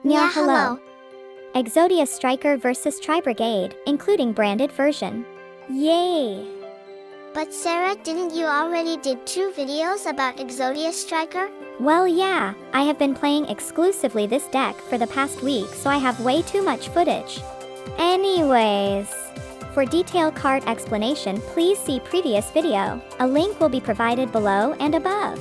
Yeah, hello. Exodia Striker vs Tri-Brigade, including branded version. Yay! But Sarah, didn't you already did 2 videos about Exodia Striker? Well, yeah, I have been playing exclusively this deck for the past week, so I have way too much footage. Anyways, for detailed card explanation, please see previous video. A link will be provided below and above.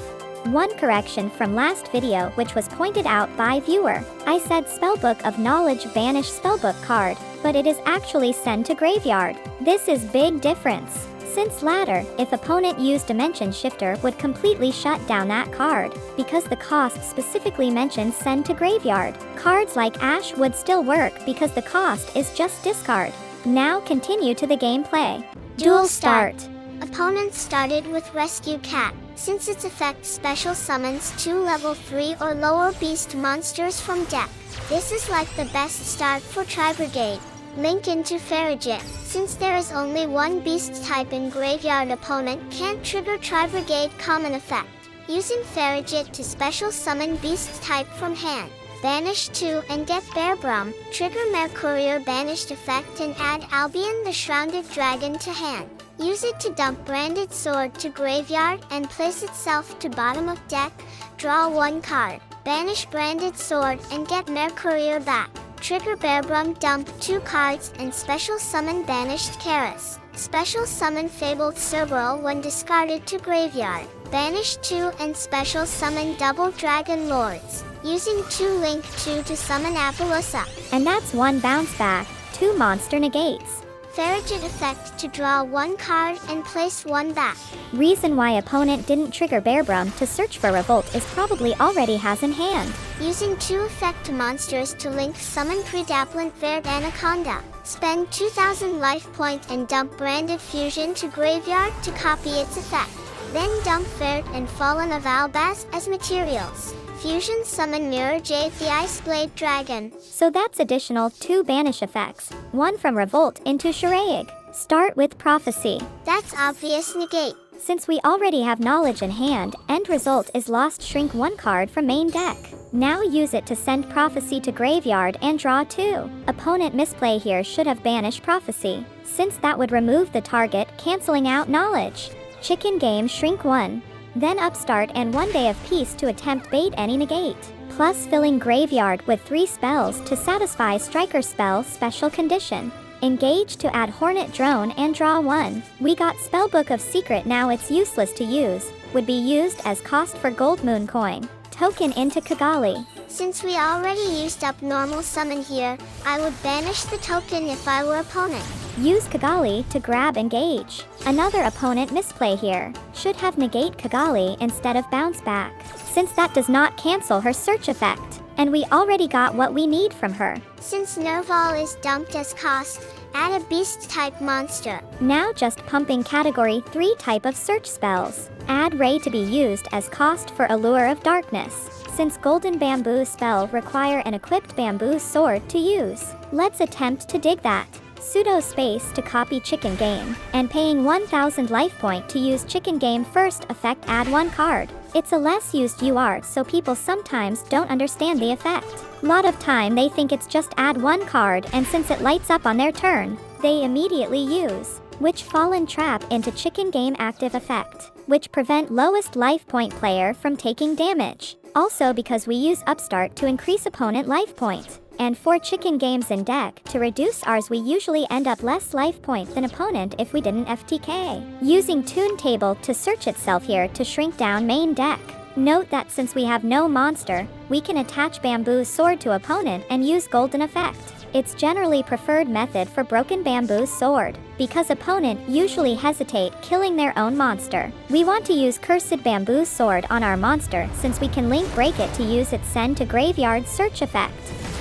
One correction from last video which was pointed out by viewer. I said Spellbook of Knowledge banish spellbook card, but it is actually send to graveyard. This is big difference. Since latter, if opponent used Dimension Shifter would completely shut down that card, because the cost specifically mentions send to graveyard. Cards like Ash would still work because the cost is just discard. Now continue to the gameplay. Duel start. Opponent started with Rescue Cat. Since its effect special summons 2 level 3 or lower beast monsters from deck. This is like the best start for Tri-Brigade. Link into Farigit. Since there is only one beast type in graveyard, opponent can't trigger Tri-Brigade common effect. Using Farigit to special summon beast type from hand. Banish 2 and get Bearbrum. Trigger Mercourier banished effect and add Albion the Shrouded Dragon to hand. Use it to dump Branded Sword to graveyard and place itself to bottom of deck. Draw 1 card. Banish Branded Sword and get Mercourier back. Trigger Bearbrum, dump 2 cards and special summon Banished Karas. Special summon Fabled Cerberus when discarded to graveyard. Banish 2 and special summon Double Dragon Lords. Using 2 Link 2 to summon Appaloosa. And that's 1 bounce back, 2 monster negates. Farigit effect to draw 1 card and place 1 back. Reason why opponent didn't trigger Bearbrum to search for Revolt is probably already has in hand. Using 2 effect monsters to link summon Predaplant Verd Anaconda. Spend 2000 life point and dump Branded Fusion to graveyard to copy its effect. Then dump Verd and Fallen of Albaz as materials. Fusion summon Mirror Jade the Ice Blade Dragon. So that's additional 2 banish effects, 1 from Revolt into Shiraig. Start with Prophecy. That's obvious negate. Since we already have knowledge in hand, end result is lost shrink 1 card from main deck. Now use it to send Prophecy to graveyard and draw 2. Opponent misplay here should have banished Prophecy, since that would remove the target, cancelling out knowledge. Chicken game shrink 1. Then upstart and 1 Day of Peace to attempt bait any negate. Plus filling graveyard with 3 spells to satisfy striker spell special condition. Engage to add Hornet Drone and draw 1. We got Spellbook of Secret, now it's useless to use. Would be used as cost for Gold Moon coin. Token into Kigali. Since we already used up normal summon here, I would banish the token if I were opponent. Use Kigali to grab Engage. Another opponent misplay here. Should have negate Kigali instead of bounce back, since that does not cancel her search effect. And we already got what we need from her. Since Nerval is dumped as cost, add a beast type monster. Now just pumping category 3 type of search spells. Add Ray to be used as cost for Allure of Darkness. Since Golden Bamboo spell require an equipped bamboo sword to use. Let's attempt to dig that. Pseudo space to copy Chicken Game, and paying 1000 life point to use Chicken Game first effect add 1 card. It's a less used UR, so people sometimes don't understand the effect. Lot of time they think it's just add 1 card, and since it lights up on their turn, they immediately use which Fallen Trap into Chicken Game active effect, which prevent lowest life point player from taking damage. Also because we use Upstart to increase opponent life point. And 4 Chicken Games in deck to reduce ours, we usually end up less life point than opponent if we didn't FTK. Using Toon Table to search itself here to shrink down main deck. Note that since we have no monster, we can attach Bamboo Sword to opponent and use Golden effect. It's generally preferred method for Broken Bamboo Sword, because opponent usually hesitate killing their own monster. We want to use Cursed Bamboo Sword on our monster since we can link break it to use its send to graveyard search effect.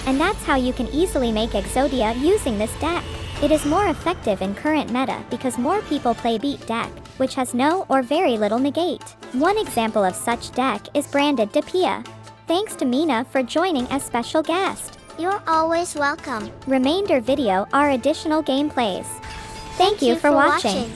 And that's how you can easily make Exodia using this deck. It is more effective in current meta because more people play beat deck, which has no or very little negate. One example of such deck is branded Depia. Thanks to Mina for joining as special guest. You're always welcome. Remainder video are additional gameplays. Thank you for watching.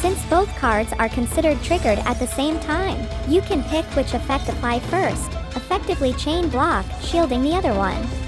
Since both cards are considered triggered at the same time, you can pick which effect apply first, effectively chain block, shielding the other one.